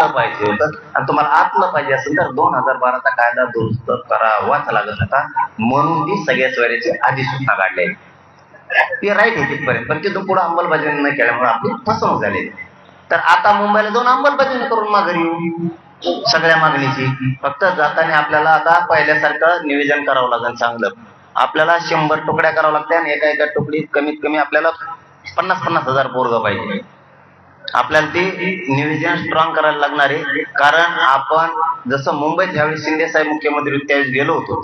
पाहिजे होतं आणि तुम्हाला आतलं पाहिजे असेल तर 2012चा कायदा दुरुस्त करावाच लागत होता, म्हणून ती सगळ्या सोयऱ्याची अधिसूचना काढली. ती राईट आहे तिथपर्यंत, पण तिथून पुढे अंमलबजावणी न केल्यामुळे आपली फसवणूक झाली. तर आता मुंबईला जाऊन अंमलबजावणी करून माघारी येऊ सगळ्या मागणीची. फक्त जाताना आपल्याला आता पहिल्यासारखं निवेदन करावं लागेल चांगलं. आपल्याला 100 तुकड्या करावं लागते आणि एका तुकडीत कमीत कमी आपल्याला 50,000 पोरग पाहिजे. आपल्याला ते निवेदन स्ट्रॉंग करायला लागणार आहे. कारण आपण जसं मुंबईत ज्यावेळेस शिंदे साहेब मुख्यमंत्री होते त्यावेळेस गेलो होतो,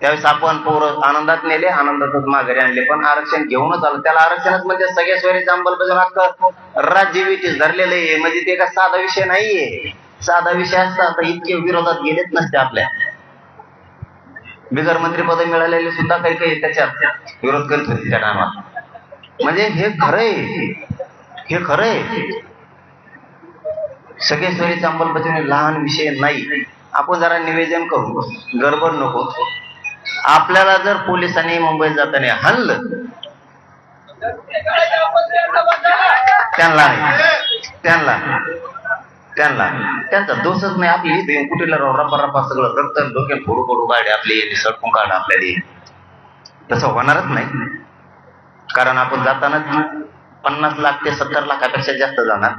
त्यावेळेस आपण पोरं आनंदात नेले, आनंदातच माघारी आणले, पण आरक्षण घेऊनच आलं. त्याला आरक्षणच म्हणजे सगळ्या सोयरीचं अंमलबजावणी राज्य विटीस धरलेलं आहे. म्हणजे ते का साधा विषय नाहीये. साधा विषय असता तर इतके विरोधात गेलेच नसते. आपल्या बिगर मंत्रीपद मिळालेले सुद्धा काही काही त्याच्यात विरोध करत होते त्या टायमात. म्हणजे हे खरंय, हे खरंय. सगळे सोयीची अंमलबजावणी लहान विषय नाही. आपण जरा निवेदन करू, गडबड नको. आपल्याला जर पोलिसांनी मुंबईत जाताना हाणलं, त्यांचा दोषच नाही. आपली कुठेला रपा सगळं रक्त डोक्यात फोडू फोडू काढे, आपली सडकून काढ आपल्याला, तसं होणारच नाही. कारण आपण जाताना 50 लाख ते 70 लाखापेक्षा जास्त जाणार.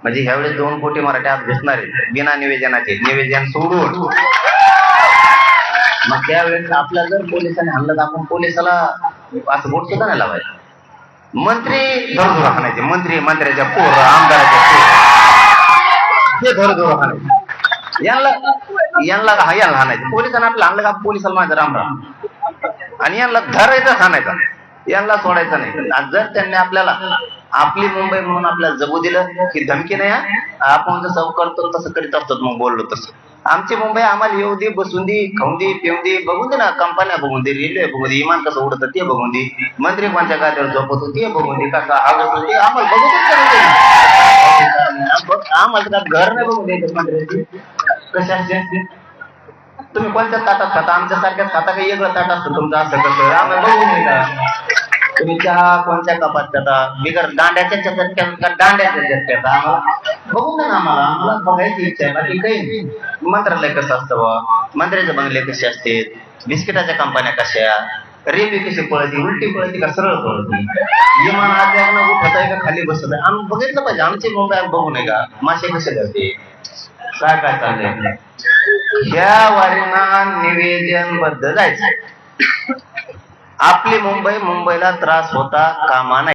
म्हणजे ह्यावेळेस 2 कोटी मराठी आज घुसणार आहेत बिना निवेदनाचे, निवेदन सोडून. मग त्यावेळेस आपल्याला जर पोलिसांनी हल्लं तर आपण पोलिसाला असं बोट सुद्धा नाही लावायचं. मंत्री धरधुरा हाणायचे, मंत्र्याच्या पोर, आमदाराच्या पोर, ते धरधुरा हाणायचे. यांना हाणायचं. पोलिसांना आपलं आणलं का पोलिसाला माझं रामराम, आणि यांना धरायचं हाणायचं, यांना सोडायचं नाही. जर त्यांनी आपल्याला आपली मुंबई म्हणून आपल्याला जगू दिलं की धमकी नाही, आपण जसं करतो तसं करीत असतो. मग बोललो तसं आमची मुंबई आम्हाला येऊ दे, बसून दे, खाऊन दे, पिऊन दे, बघून दे ना, कंपन्या बघून दे, रेल्वे बघून दे, इमान कसं उडतं ते बघून दे, मंत्री कोणत्या गाद्यावर झोपतो ते बघून दे, कसं आवडतो ते आम्हाला बघून दे. आम्हाला घर नाही बघून द्यायचं मंत्र्यांची. कशा तुम्ही कोणत्या ताटात खाता, आमच्या सारख्याच खाता, काही वेगळं ताट असतं तुमचं, असं कसं आम्हाला बघून नाही का. तुम्ही चहा कोणत्या कपात खाता, बिगर दांड्याच्या दांड्याच्या झटक्यात आम्हाला बघून ना. आम्हाला बघायची इच्छा आहे. बाकी काही नाही. मंत्रालय कसं असतं बा, मंत्र्याचे बंगले कसे असते, बिस्किटाच्या कंपन्या कशा, रेल्वे कशी पळती, उलटी पळती का सरळ पळती, विमान आत उठत आहे का खाली बसत आहे, आम्ही बघितलं पाहिजे. आमची मुंबई बघू नये का, मासे कसे करते, काय काय चाललंय. ह्या वारीना निवेदन बद्ध जायचं. आपली मुंबईला त्रास होता कामा नये.